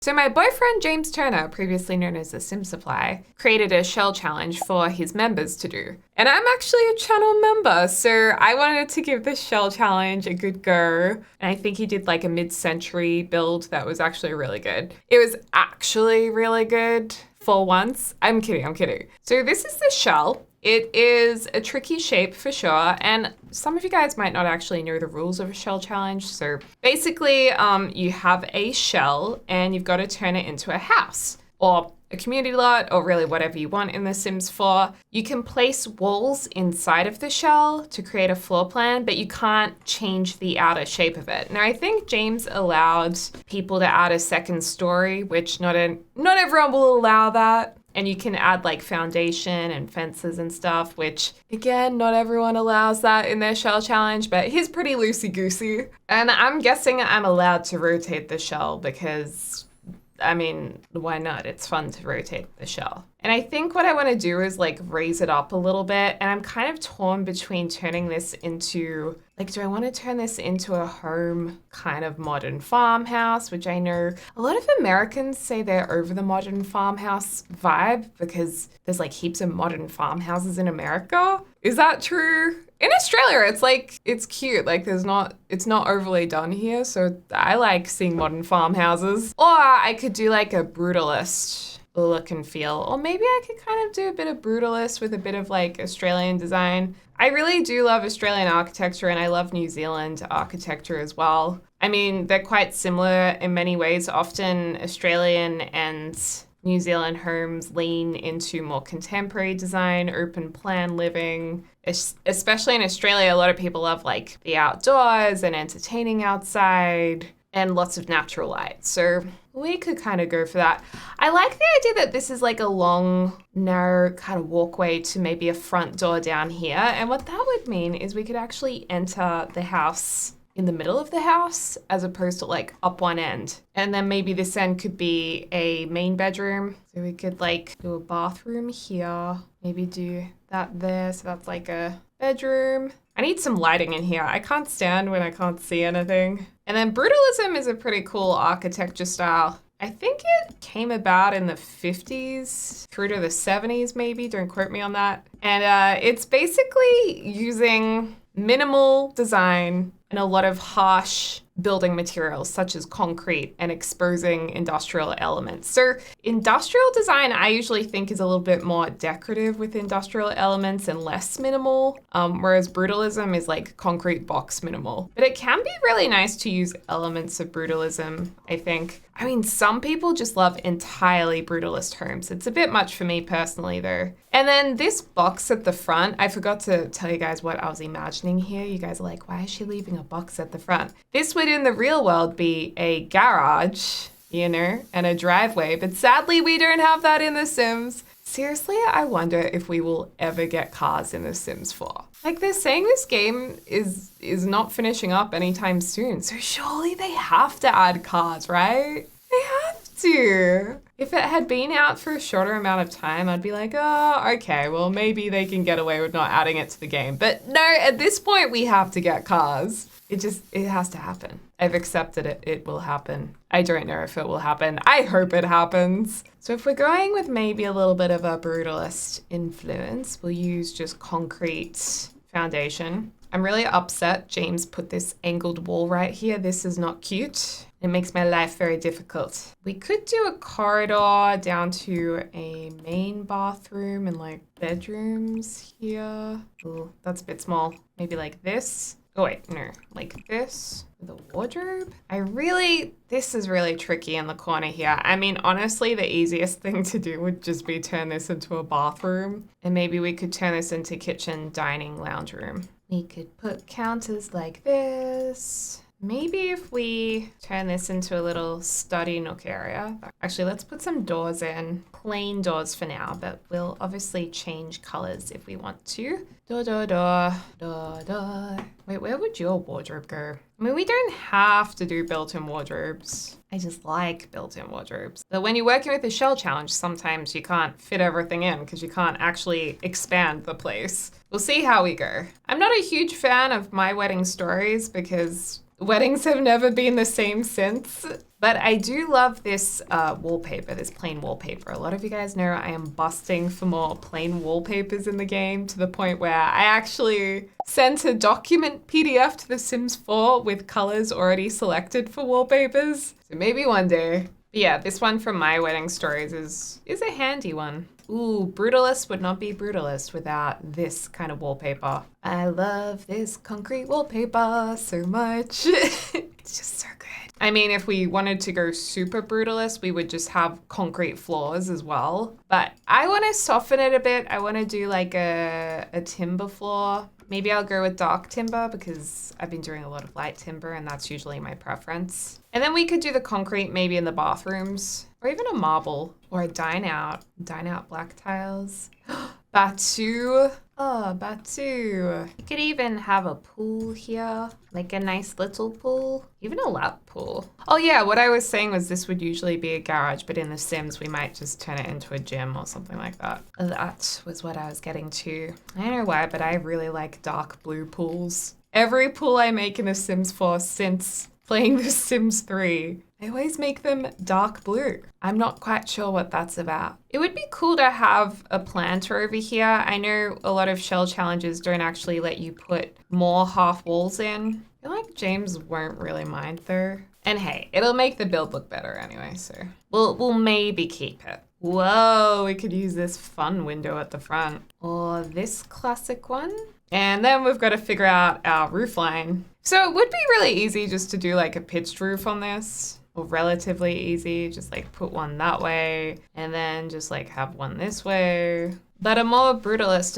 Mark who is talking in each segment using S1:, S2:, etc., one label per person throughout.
S1: So my boyfriend, James Turner, previously known as the Sim Supply, created a shell challenge for his members to do. And I'm actually a channel member, so I wanted to give this shell challenge a good go. And I think he did like a mid-century build that was actually really good. It was actually really good for once. I'm kidding. So this is the shell. It is a tricky shape for sure, and some of you guys might not actually know the rules of a shell challenge. So basically, you have a shell and you've got to turn it into a house or a community lot or really whatever you want in The Sims 4. You can place walls inside of the shell to create a floor plan, but you can't change the outer shape of it. Now, I think James allowed people to add a second story, which not everyone will allow that. And you can add like foundation and fences and stuff, which again, not everyone allows that in their shell challenge, but he's pretty loosey-goosey. And I'm guessing I'm allowed to rotate the shell because, I mean, why not? It's fun to rotate the shell. And I think what I want to do is like raise it up a little bit. And I'm kind of torn between turning this into, like, do I want to turn this into a home kind of modern farmhouse, which I know a lot of Americans say they're over the modern farmhouse vibe because there's like heaps of modern farmhouses in America. Is that true? In Australia, it's like, it's cute. Like it's not overly done here. So I like seeing modern farmhouses. Or I could do like a brutalist look and feel. Or maybe I could kind of do a bit of brutalist with a bit of like Australian design. I really do love Australian architecture and I love New Zealand architecture as well. I mean, they're quite similar in many ways. Often Australian and New Zealand homes lean into more contemporary design, open plan living. Especially in Australia, a lot of people love like the outdoors and entertaining outside and lots of natural light. So we could kind of go for that. I like the idea that this is like a long, narrow kind of walkway to maybe a front door down here. And what that would mean is we could actually enter the house in the middle of the house as opposed to like up one end. And then maybe this end could be a main bedroom. So we could like do a bathroom here, maybe do that there. So that's like a bedroom. I need some lighting in here. I can't stand when I can't see anything. And then brutalism is a pretty cool architecture style. I think it came about in the 50s through to the 70s maybe, don't quote me on that. And it's basically using minimal design and a lot of harsh building materials such as concrete and exposing industrial elements. So industrial design I usually think is a little bit more decorative with industrial elements and less minimal, whereas brutalism is like concrete box minimal. But it can be really nice to use elements of brutalism, I think. I mean, some people just love entirely brutalist homes. It's a bit much for me personally though. And then this box at the front, I forgot to tell you guys what I was imagining here. You guys are like, why is she leaving a box at the front? This would in the real world be a garage, you know, and a driveway, but sadly we don't have that in The Sims. Seriously, I wonder if we will ever get cars in The Sims 4. Like they're saying this game is not finishing up anytime soon, so surely they have to add cars, right? They have to. If it had been out for a shorter amount of time, I'd be like, oh, okay, well maybe they can get away with not adding it to the game. But no, at this point we have to get cars. It has to happen. I've accepted it. It will happen. I don't know if it will happen. I hope it happens. So if we're going with maybe a little bit of a brutalist influence, we'll use just concrete foundation. I'm really upset James put this angled wall right here. This is not cute. It makes my life very difficult. We could do a corridor down to a main bathroom and like bedrooms here. Ooh, that's a bit small. Maybe like this. Oh wait, no, like this, the wardrobe. This is really tricky in the corner here. I mean, honestly, the easiest thing to do would just be turn this into a bathroom. And maybe we could turn this into kitchen, dining, lounge room. We could put counters like this. Maybe if we turn this into a little study nook area. Actually, let's put some doors in. Plain doors for now, but we'll obviously change colors if we want to. Door, door, door, door, door. Wait, where would your wardrobe go? I mean, we don't have to do built-in wardrobes. I just like built-in wardrobes. But when you're working with a shell challenge, sometimes you can't fit everything in because you can't actually expand the place. We'll see how we go. I'm not a huge fan of my wedding stories because weddings have never been the same since. But I do love this wallpaper, this plain wallpaper. A lot of you guys know I am busting for more plain wallpapers in the game to the point where I actually sent a document PDF to The Sims 4 with colors already selected for wallpapers. So maybe one day. But yeah, this one from My Wedding Stories is a handy one. Ooh, Brutalist would not be Brutalist without this kind of wallpaper. I love this concrete wallpaper so much. It's just so good. I mean, if we wanted to go super Brutalist, we would just have concrete floors as well. But I want to soften it a bit. I want to do like a timber floor. Maybe I'll go with dark timber because I've been doing a lot of light timber and that's usually my preference. And then we could do the concrete maybe in the bathrooms or even a marble or a dine out black tiles. Batu. Oh, Batu. You could even have a pool here, like a nice little pool, even a lap pool. Oh yeah, what I was saying was this would usually be a garage, but in The Sims, we might just turn it into a gym or something like that. That was what I was getting to. I don't know why, but I really like dark blue pools. Every pool I make in The Sims 4 since playing The Sims 3, I always make them dark blue. I'm not quite sure what that's about. It would be cool to have a planter over here. I know a lot of shell challenges don't actually let you put more half walls in. I feel like James won't really mind though. And hey, it'll make the build look better anyway, so we'll maybe keep it. Whoa, we could use this fun window at the front. Or this classic one. And then we've got to figure out our roof line. So it would be really easy just to do like a pitched roof on this. Or relatively easy, just like put one that way and then just like have one this way. But a more brutalist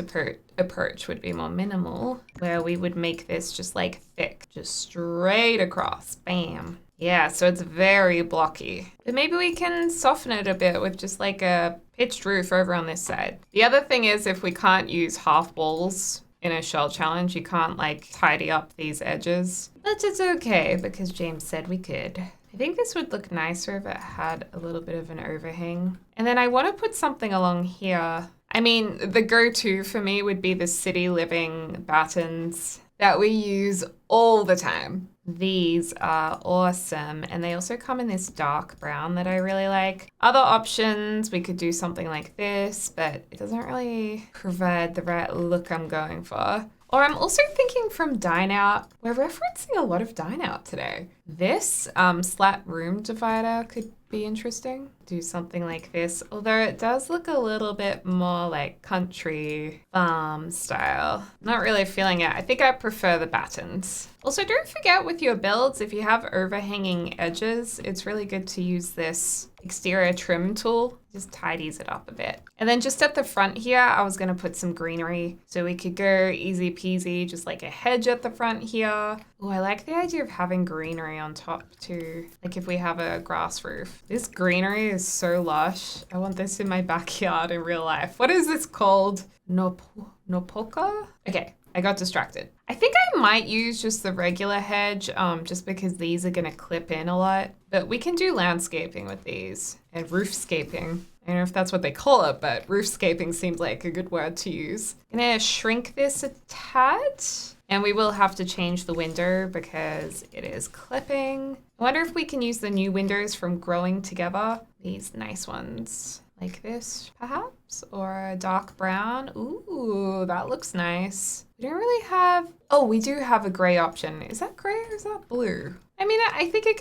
S1: approach would be more minimal, where we would make this just like thick, just straight across, bam. Yeah, so it's very blocky. But maybe we can soften it a bit with just like a pitched roof over on this side. The other thing is if we can't use half walls in a shell challenge, you can't like tidy up these edges. But it's okay because James said we could. I think this would look nicer if it had a little bit of an overhang. And then I want to put something along here. I mean, the go-to for me would be the city living battens that we use all the time. These are awesome. And they also come in this dark brown that I really like. Other options, we could do something like this, but it doesn't really provide the right look I'm going for. Or I'm also thinking from Dine Out. We're referencing a lot of Dine Out today. This slat room divider could be interesting. Do something like this, although it does look a little bit more like country farm style. Not really feeling it. I think I prefer the battens. Also, don't forget with your builds, if you have overhanging edges, it's really good to use this exterior trim tool. Just tidies it up a bit. And then just at the front here, I was gonna put some greenery. So we could go easy peasy, just like a hedge at the front here. Oh, I like the idea of having greenery on top too. Like if we have a grass roof. This greenery is so lush. I want this in my backyard in real life. What is this called? Nopoka? Okay, I got distracted. I think I might use just the regular hedge just because these are gonna clip in a lot. But we can do landscaping with these and roofscaping. I don't know if that's what they call it, but roofscaping seems like a good word to use. I'm gonna shrink this a tad. And we will have to change the window because it is clipping. I wonder if we can use the new windows from Growing Together. These nice ones like this, perhaps, or a dark brown. Ooh, that looks nice. We don't really have, oh, we do have a gray option. Is that gray or is that blue? I mean, I think it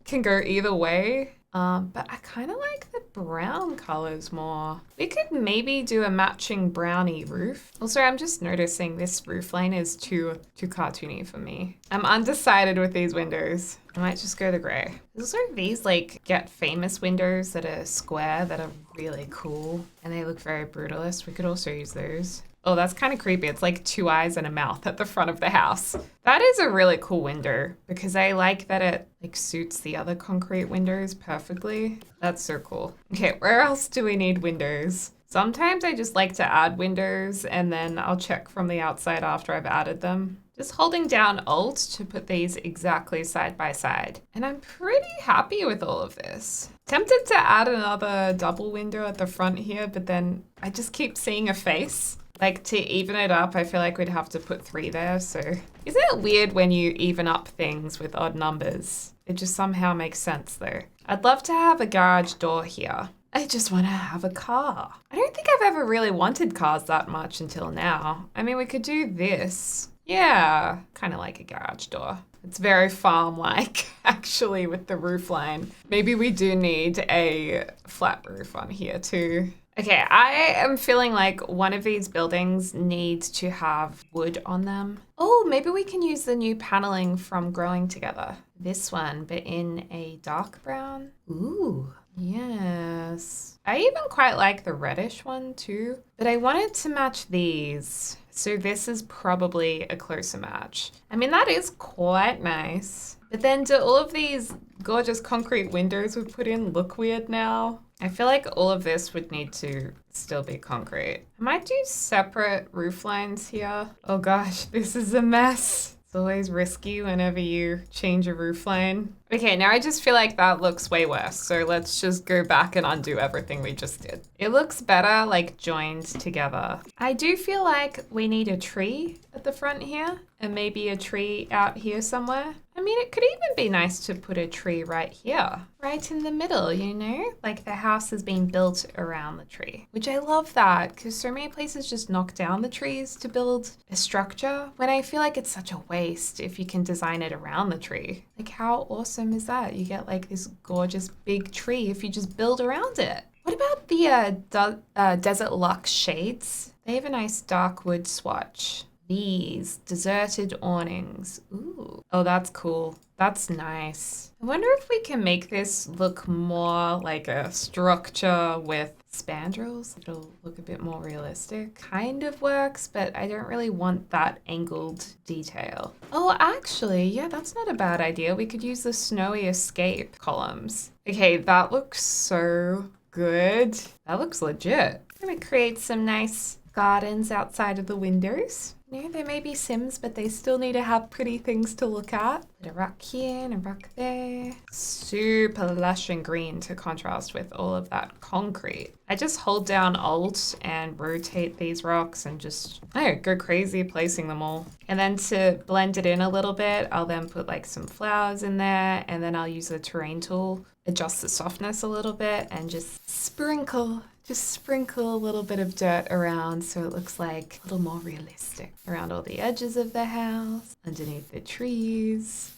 S1: can go either way. But I kind of like the brown colors more. We could maybe do a matching brownie roof. Also, I'm just noticing this roof line is too cartoony for me. I'm undecided with these windows. I might just go the gray. There's also these like Get Famous windows that are square that are really cool. And they look very brutalist. We could also use those. Oh, that's kind of creepy. It's like two eyes and a mouth at the front of the house. That is a really cool window because I like that it like suits the other concrete windows perfectly. That's so cool. Okay, where else do we need windows? Sometimes I just like to add windows and then I'll check from the outside after I've added them. Just holding down Alt to put these exactly side by side. And I'm pretty happy with all of this. Tempted to add another double window at the front here, but then I just keep seeing a face. Like to even it up, I feel like we'd have to put 3 there. So isn't it weird when you even up things with odd numbers? It just somehow makes sense though. I'd love to have a garage door here. I just want to have a car. I don't think I've ever really wanted cars that much until now. I mean, we could do this. Yeah, kind of like a garage door. It's very farm-like, actually, with the roof line. Maybe we do need a flat roof on here too. Okay, I am feeling like one of these buildings needs to have wood on them. Oh, maybe we can use the new paneling from Growing Together. This one, but in a dark brown. Ooh, yes. I even quite like the reddish one too, but I wanted to match these. So this is probably a closer match. I mean, that is quite nice. But then do all of these gorgeous concrete windows we put in look weird now? I feel like all of this would need to still be concrete. I might do separate roof lines here. Oh gosh, this is a mess. It's always risky whenever you change a roof line. Okay, now I just feel like that looks way worse. So let's just go back and undo everything we just did. It looks better, like joined together. I do feel like we need a tree at the front here and maybe a tree out here somewhere. I mean, it could even be nice to put a tree right here, right in the middle, you know? Like the house is being built around the tree, which I love that because so many places just knock down the trees to build a structure when I feel like it's such a waste if you can design it around the tree. Like how awesome is that? You get like this gorgeous big tree if you just build around it. What about the Desert Luxe shades? They have a nice dark wood swatch. These deserted awnings. Ooh. Oh, that's cool. That's nice. I wonder if we can make this look more like a structure with spandrels. It'll look a bit more realistic. Kind of works, but I don't really want that angled detail. Oh, actually, yeah, that's not a bad idea. We could use the snowy escape columns. Okay, that looks so good. That looks legit. I'm gonna create some nice gardens outside of the windows. You know, they may be Sims, but they still need to have pretty things to look at. Put a rock here and a rock there. Super lush and green to contrast with all of that concrete. I just hold down Alt and rotate these rocks and just, I don't know, go crazy placing them all. And then to blend it in a little bit, I'll then put like some flowers in there and then I'll use the terrain tool, adjust the softness a little bit and just sprinkle a little bit of dirt around so it looks like a little more realistic around all the edges of the house, underneath the trees.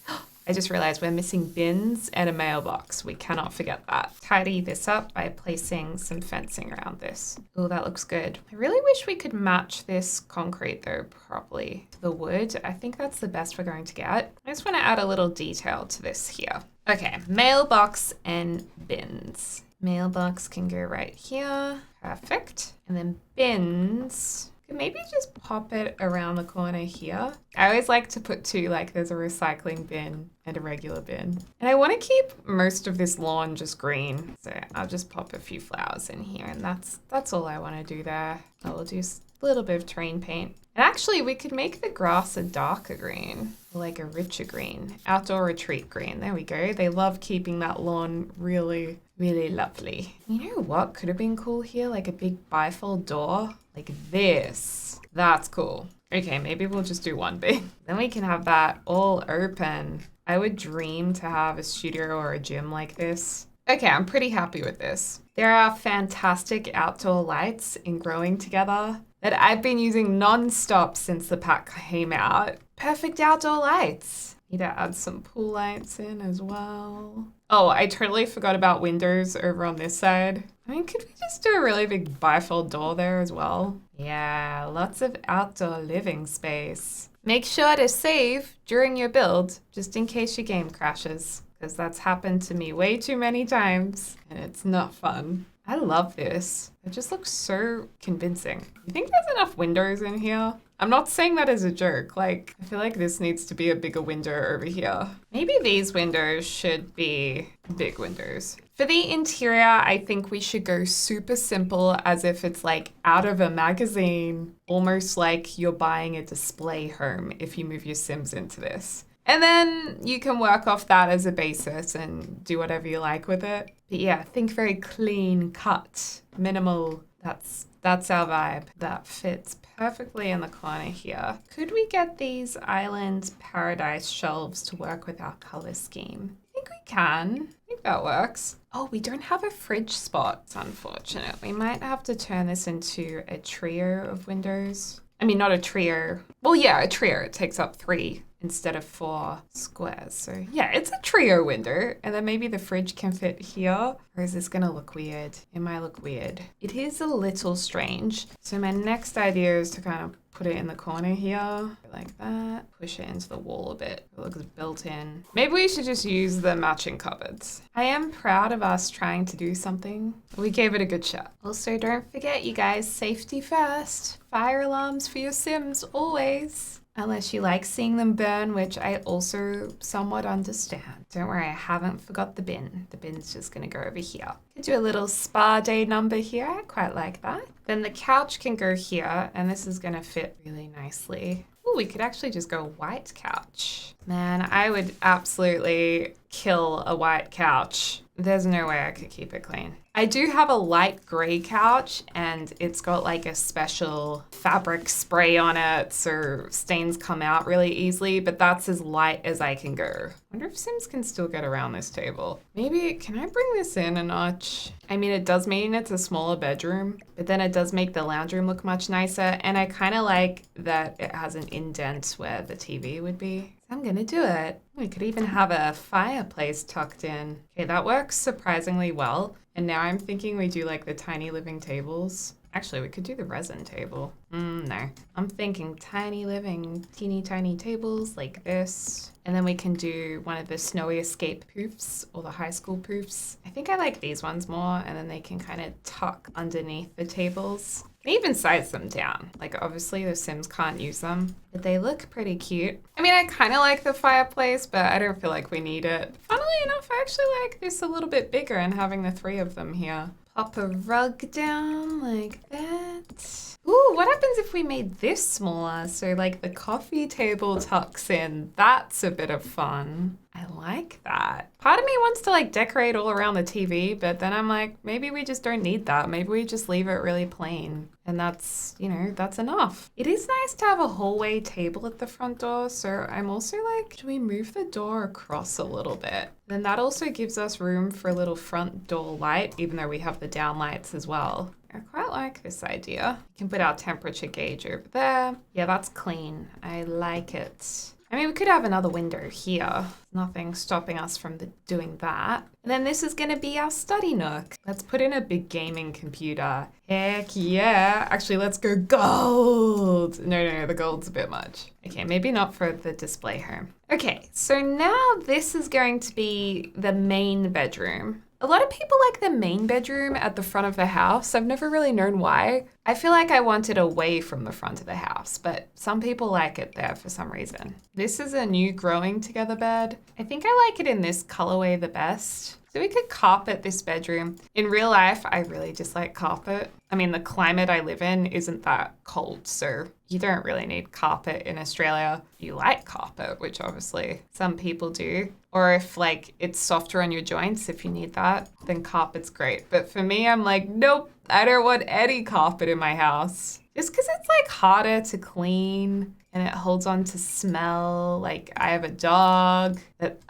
S1: I just realized we're missing bins and a mailbox. We cannot forget that. Tidy this up by placing some fencing around this. Oh, that looks good. I really wish we could match this concrete though properly to the wood. I think that's the best we're going to get. I just want to add a little detail to this here. Okay, mailbox and bins. Mailbox can go right here. Perfect. And then bins, maybe just pop it around the corner here. I always like to put two, like there's a recycling bin and a regular bin. And I want to keep most of this lawn just green. So I'll just pop a few flowers in here and that's all I want to do there. I will do a little bit of terrain paint. And actually we could make the grass a darker green, like a richer green, outdoor retreat green. There we go. They love keeping that lawn really, really lovely. You know what could have been cool here? Like a big bifold door like this. That's cool. Okay, maybe we'll just do one bin. Then we can have that all open. I would dream to have a studio or a gym like this. Okay, I'm pretty happy with this. There are fantastic outdoor lights in Growing Together that I've been using non-stop since the pack came out. Perfect outdoor lights. Need to add some pool lights in as well. Oh, I totally forgot about windows over on this side. I mean, could we just do a really big bifold door there as well? Yeah, lots of outdoor living space. Make sure to save during your build, just in case your game crashes, because that's happened to me way too many times, and it's not fun. I love this. It just looks so convincing. You think there's enough windows in here? I'm not saying that as a joke. Like, I feel like this needs to be a bigger window over here. Maybe these windows should be big windows. For the interior, I think we should go super simple, as if it's like out of a magazine, almost like you're buying a display home if you move your Sims into this. And then you can work off that as a basis and do whatever you like with it. But yeah, think very clean cut, minimal. That's our vibe. That fits perfectly in the corner here. Could we get these island paradise shelves to work with our color scheme? I think can. I think that works. Oh, we don't have a fridge spot. It's unfortunate. We might have to turn this into a trio of windows. I mean, not a trio. Well, yeah, a trio. It takes up 3 instead of 4 squares. So yeah, it's a trio window. And then maybe the fridge can fit here. Or is this gonna look weird? It might look weird. It is a little strange. So my next idea is to kind of put it in the corner here, like that. Push it into the wall a bit. It looks built in. Maybe we should just use the matching cupboards. I am proud of us trying to do something. We gave it a good shot. Also, don't forget, you guys, safety first. Fire alarms for your Sims, always. Unless you like seeing them burn, which I also somewhat understand. Don't worry, I haven't forgot the bin. The bin's just gonna go over here. Could do a little spa day number here. I quite like that. Then the couch can go here, and this is gonna fit really nicely. Ooh, we could actually just go white couch. Man, I would absolutely kill a white couch. There's no way I could keep it clean. I do have a light gray couch, and it's got like a special fabric spray on it so stains come out really easily, but that's as light as I can go. Wonder if Sims can still get around this table. Maybe, can I bring this in a notch? I mean, it does mean it's a smaller bedroom, but then it does make the lounge room look much nicer, and I kind of like that it has an indent where the TV would be. I'm gonna do it. We could even have a fireplace tucked in. Okay, that works surprisingly well. And now I'm thinking we do like the tiny living tables. Actually, we could do the resin table. No. I'm thinking tiny living, teeny tiny tables like this. And then we can do one of the snowy escape poofs or the high school poofs. I think I like these ones more, and then they can kind of tuck underneath the tables. You can even size them down. Like, obviously the Sims can't use them, but they look pretty cute. I mean, I kind of like the fireplace, but I don't feel like we need it. Funnily enough, I actually like this a little bit bigger and having the 3 of them here. Pop a rug down like that. Ooh, what happens if we made this smaller? So like the coffee table tucks in. That's a bit of fun. I like that. Part of me wants to like decorate all around the TV, but then I'm like, maybe we just don't need that. Maybe we just leave it really plain. And that's, you know, that's enough. It is nice to have a hallway table at the front door. So I'm also like, should we move the door across a little bit? Then that also gives us room for a little front door light, even though we have the down lights as well. I quite like this idea. We can put our temperature gauge over there. Yeah, that's clean. I like it. I mean, we could have another window here. Nothing stopping us from doing that. And then this is going to be our study nook. Let's put in a big gaming computer. Heck yeah. Actually, let's go gold. No, the gold's a bit much. Okay, maybe not for the display home. Okay, so now this is going to be the main bedroom. A lot of people like the main bedroom at the front of the house. I've never really known why. I feel like I want it away from the front of the house, but some people like it there for some reason. This is a new growing together bed. I think I like it in this colorway the best. So we could carpet this bedroom. In real life, I really dislike carpet. I mean, the climate I live in isn't that cold, so you don't really need carpet in Australia. You like carpet, which obviously some people do. Or if like it's softer on your joints, if you need that, then carpet's great. But for me, I'm like, nope, I don't want any carpet in my house. Just because it's like harder to clean and it holds on to smell. Like I have a dog that,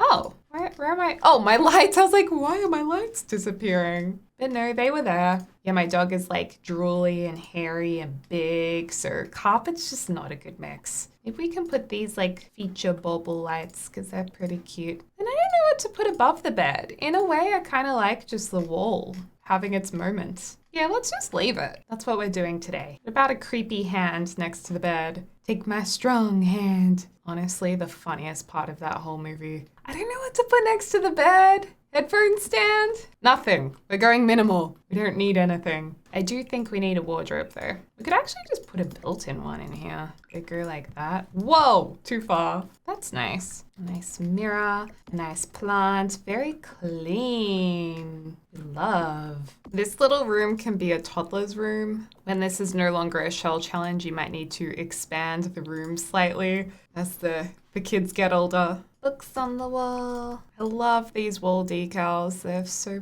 S1: where am I? Oh, my lights. I was like, why are my lights disappearing? But no, they were there. Yeah, my dog is like drooly and hairy and big, so carpet's just not a good mix. If we can put these like feature bauble lights, because they're pretty cute. And I don't know what to put above the bed. In a way, I kind of like just the wall having its moments. Yeah, let's just leave it. That's what we're doing today. What about a creepy hand next to the bed? Take my strong hand. Honestly, the funniest part of that whole movie. I don't know what to put next to the bed. Headphone stand? Nothing. We're going minimal. We don't need anything. I do think we need a wardrobe though. We could actually just put a built-in one in here. Bigger like that. Whoa, too far. That's nice. A nice mirror, a nice plant, very clean. Love. This little room can be a toddler's room. When this is no longer a shell challenge, you might need to expand the room slightly as the kids get older. Books on the wall. I love these wall decals. They're so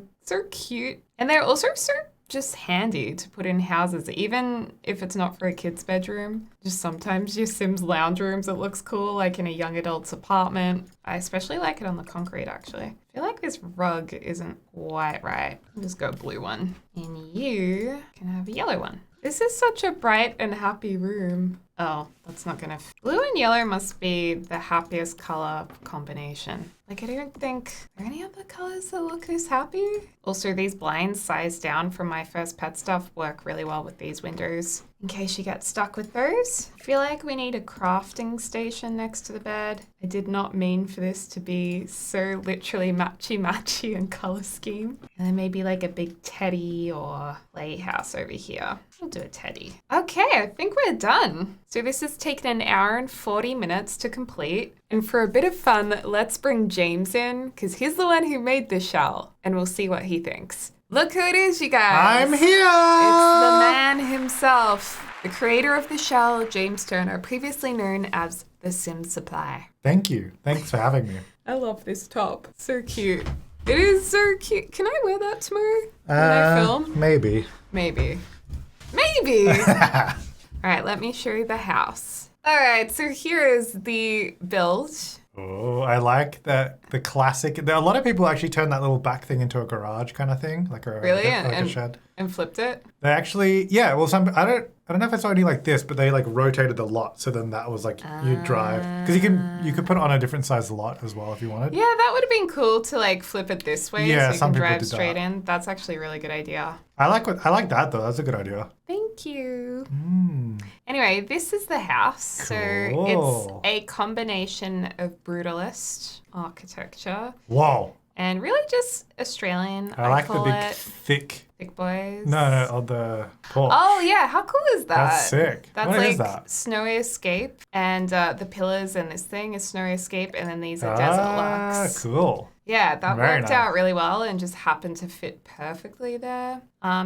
S1: cute. And they're also so just handy to put in houses, even if it's not for a kid's bedroom. Just sometimes your Sims lounge rooms, it looks cool, like in a young adult's apartment. I especially like it on the concrete, actually. feel like this rug isn't quite right. I'll just go blue one. And you can have a yellow one. This is such a bright and happy room. Oh, that's not gonna... Blue and yellow must be the happiest color combination. Like, I don't think... Are there any other colors that look this happy? Also, these blinds sized down from my first pet stuff work really well with these windows. In case you get stuck with those. I feel like we need a crafting station next to the bed. I did not mean for this to be so literally matchy-matchy in color scheme. And then maybe like a big teddy or playhouse over here. We'll do a teddy. Okay, I think we're done. So this has taken an hour and 40 minutes to complete. And for a bit of fun, let's bring James in, because he's the one who made this shell, and we'll see what he thinks. Look who it is, you guys.
S2: I'm here.
S1: It's the man himself, the creator of the shell, James Turner, previously known as the Sim Supply.
S2: Thank you. Thanks for having me.
S1: I love this top. So cute. It is so cute. Can I wear that tomorrow when I film?
S2: Maybe.
S1: Maybe. All right, let me show you the house. All right, so here is the build.
S2: Oh, I like the classic. There are a lot of people actually turn that little back thing into a garage kind of thing, like a shed.
S1: And flipped it?
S2: They actually, yeah. Well, I don't know if it's only like this, but they like rotated the lot, so then that was like you drive, because you could put it on a different size lot as well if you wanted.
S1: Yeah, that would have been cool to like flip it this way,
S2: yeah,
S1: so you can drive
S2: did
S1: straight
S2: that.
S1: in. That's actually a really good idea.
S2: I like that though. That's a good idea.
S1: Thank you. Anyway, this is the house.
S2: Cool.
S1: So it's a combination of brutalist architecture.
S2: Whoa.
S1: And really just Australian.
S2: I like the big
S1: it.
S2: thick.
S1: Thick boys.
S2: No, on the porch.
S1: Oh yeah, how cool is that?
S2: That's sick.
S1: That's
S2: What
S1: like
S2: is that?
S1: Snowy Escape, and the pillars and this thing is Snowy Escape, and then these are Desert Lux.
S2: Cool.
S1: Yeah, that
S2: Very
S1: worked
S2: nice.
S1: out really well and just happened to fit perfectly there.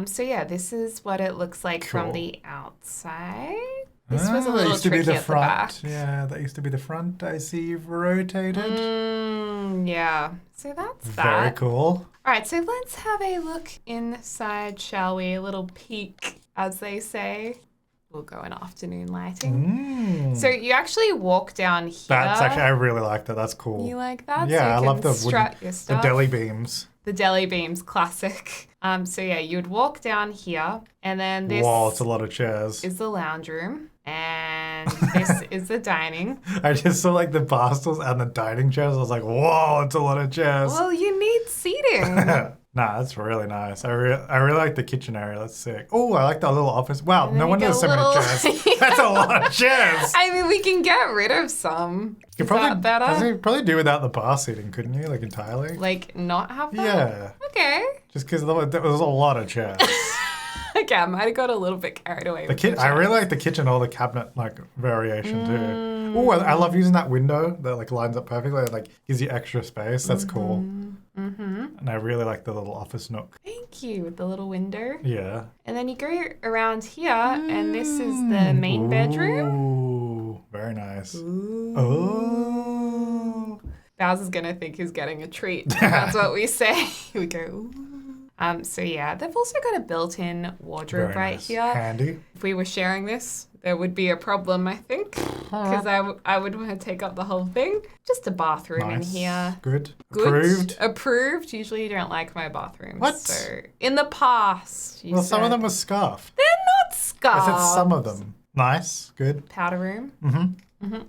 S1: So yeah, this is what it looks like from
S2: Cool.
S1: the outside. This was a
S2: that
S1: little
S2: used to be
S1: tricky
S2: the
S1: at the back.
S2: front. Yeah, that used to be the front. I see you've rotated.
S1: Yeah, so that's
S2: Very
S1: that.
S2: cool.
S1: All right, so let's have a look inside, shall we? A little peek, as they say. We'll go in afternoon lighting. So you actually walk down here.
S2: That's actually, I really like that. That's cool.
S1: You like that?
S2: Yeah,
S1: so you
S2: I
S1: can
S2: love the
S1: strut your
S2: the
S1: stuff.
S2: deli beams.
S1: The deli beams, classic. So yeah, you would walk down here, and then this
S2: Whoa, it's a lot of chairs.
S1: is the lounge room, and this is the dining.
S2: I just saw like the bar stools and the dining chairs. I was like, whoa, it's a lot of chairs.
S1: Well, you need seating.
S2: Nah, that's really nice. I really like the kitchen area. That's sick. Oh, I like that little office. Wow,
S1: And
S2: no
S1: then
S2: wonder
S1: you
S2: there's so
S1: get a
S2: many
S1: little-
S2: chairs. That's a lot of chairs.
S1: I mean, we can get rid of some.
S2: You
S1: Is that better?
S2: You probably do without the bar seating, couldn't you? Like entirely?
S1: Like, not have that?
S2: Yeah.
S1: Okay.
S2: Just because there was a lot of chairs.
S1: Okay, I might have got a little bit carried away with the
S2: I really like the kitchen, all the cabinet like variation too. Oh, I love using that window that like lines up perfectly. It, like gives you extra space. That's cool. And I really like the little office nook.
S1: Thank you, with the little window.
S2: Yeah.
S1: And then you go around here, and this is the main bedroom.
S2: Ooh, very nice. Oh.
S1: Bowser's gonna think he's getting a treat. That's what we say. We go, ooh. So yeah, they've also got a built-in wardrobe
S2: Very
S1: right
S2: nice.
S1: here.
S2: Handy.
S1: If we were sharing this, there would be a problem, I think, because I would want to take up the whole thing. Just a bathroom in
S2: Nice.
S1: here.
S2: Good.
S1: Good.
S2: Approved.
S1: Approved. Usually you don't like my bathrooms.
S2: What?
S1: So in the past, you
S2: Well, some of
S1: said-
S2: them were scuffed.
S1: They're not
S2: I
S1: scarves.
S2: said some of them. Nice. Good.
S1: Powder room.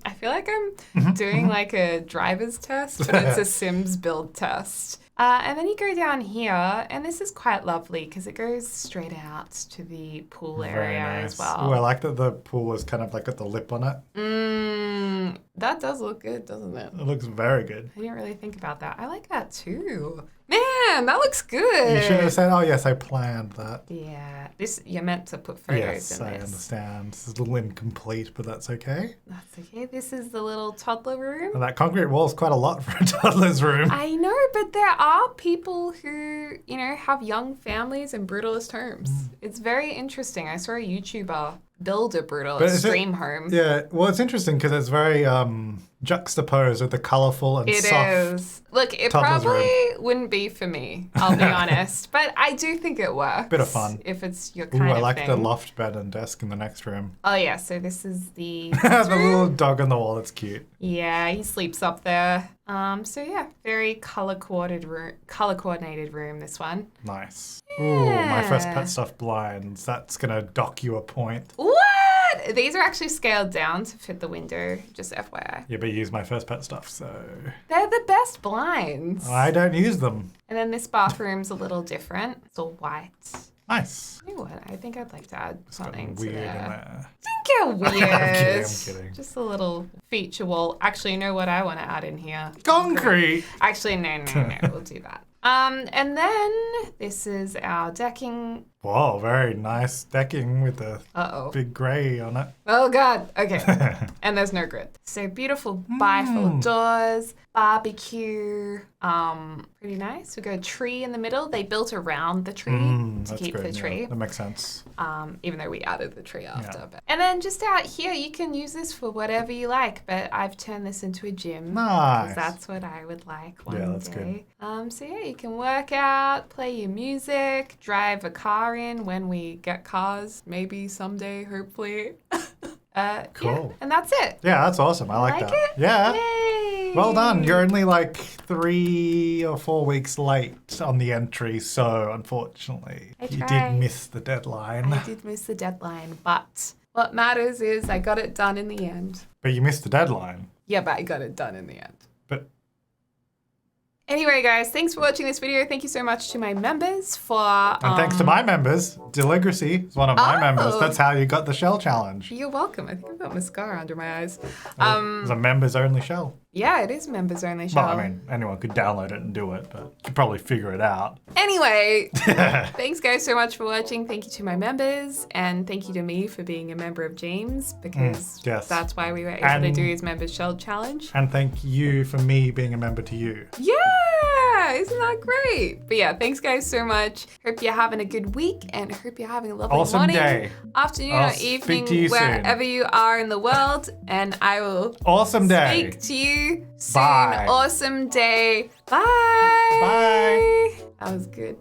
S1: I feel like I'm doing like a driver's test, but it's a Sims build test. And then you go down here, and this is quite lovely because it goes straight out to the pool
S2: Very
S1: area
S2: nice.
S1: as well.
S2: Ooh, I like that the pool is kind of like got the lip on it.
S1: That does look good, doesn't it?
S2: It looks very good.
S1: I didn't really think about that. I like that too. Man, that looks good.
S2: You should have said, oh, yes, I planned that.
S1: Yeah, this you're meant to put photos
S2: Yes,
S1: in
S2: I
S1: this.
S2: understand. This is a little incomplete, but that's okay.
S1: That's okay. This is the little toddler room.
S2: And that concrete wall is quite a lot for a toddler's room.
S1: I know, but there are people who, have young families in brutalist homes. It's very interesting. I saw a YouTuber build a brutalist dream home.
S2: Yeah, well, it's interesting because it's very juxtaposed with the colourful and
S1: It
S2: soft.
S1: is. Look, it
S2: toddler's
S1: probably wouldn't be for me, I'll be honest. But I do think it works.
S2: Bit of fun.
S1: If it's your
S2: Ooh,
S1: kind
S2: I
S1: of
S2: like
S1: thing.
S2: the loft bed and desk in the next room.
S1: Oh, yeah. So this is the
S2: The little dog on the wall, it's cute.
S1: Yeah, he sleeps up there. So yeah, very color coordinated room, this one.
S2: Nice. Ooh, my first
S1: Yeah.
S2: pet stuff blinds. That's going to dock you a point.
S1: What? These are actually scaled down to fit the window, just FYI.
S2: Yeah, but you use my first pet stuff, so
S1: They're the best blinds.
S2: I don't use them.
S1: And then this bathroom's a little different. It's all white.
S2: Nice.
S1: You know what? I think I'd like to add something
S2: Weird
S1: to
S2: in
S1: there.
S2: there.
S1: Don't get weird.
S2: I'm kidding.
S1: Just a little feature wall. Actually, you know what I want to add in here?
S2: Concrete.
S1: Actually, no. We'll do that. And then this is our decking.
S2: Whoa, very nice decking with the
S1: Uh-oh.
S2: big grey on it.
S1: Oh, God. Okay. And there's no grid. So beautiful bifold doors, barbecue. Pretty nice. We got a tree in the middle. They built around the tree to
S2: That's
S1: keep
S2: good,
S1: the tree.
S2: Yeah, that makes sense.
S1: Even though we added the tree after.
S2: Yeah.
S1: And then just out here, you can use this for whatever you like, but I've turned this into a gym.
S2: Nice.
S1: Because that's what I would like one
S2: Yeah, that's
S1: day. So yeah, you can work out, play your music, drive a car in when we get cars, maybe someday, hopefully.
S2: Cool.
S1: Yeah, and that's it.
S2: Yeah, that's awesome. I like that.
S1: it?
S2: Yeah.
S1: Yay!
S2: Well done. You're only like 3 or 4 weeks late on the entry, so unfortunately,
S1: I
S2: you
S1: tried.
S2: did miss the deadline.
S1: I did miss the deadline, but what matters is I got it done in the end.
S2: But you missed the deadline.
S1: Yeah, but I got it done in the end.
S2: But
S1: Anyway, guys, thanks for watching this video. Thank you so much to my members for...
S2: and thanks to my members, Deligracy is one of my members. That's how you got the shell challenge.
S1: You're welcome. I think I've got mascara under my eyes.
S2: It was a members only shell.
S1: Yeah, it is members only show.
S2: Well, I mean, anyone could download it and do it, but you could probably figure it out.
S1: Anyway, thanks guys so much for watching. Thank you to my members, and thank you to me for being a member of James, because
S2: yes.
S1: that's why we were able to do his members shell challenge.
S2: And thank you for me being a member to you.
S1: Yeah, isn't that great? But yeah, thanks guys so much. Hope you're having a good week, and hope you're having a lovely
S2: Awesome
S1: morning,
S2: day.
S1: afternoon,
S2: I'll
S1: or
S2: speak
S1: evening,
S2: to you soon.
S1: wherever you are in the world. And I will
S2: Awesome day.
S1: speak to you soon.
S2: Bye.
S1: Awesome day. Bye.
S2: Bye.
S1: That was good.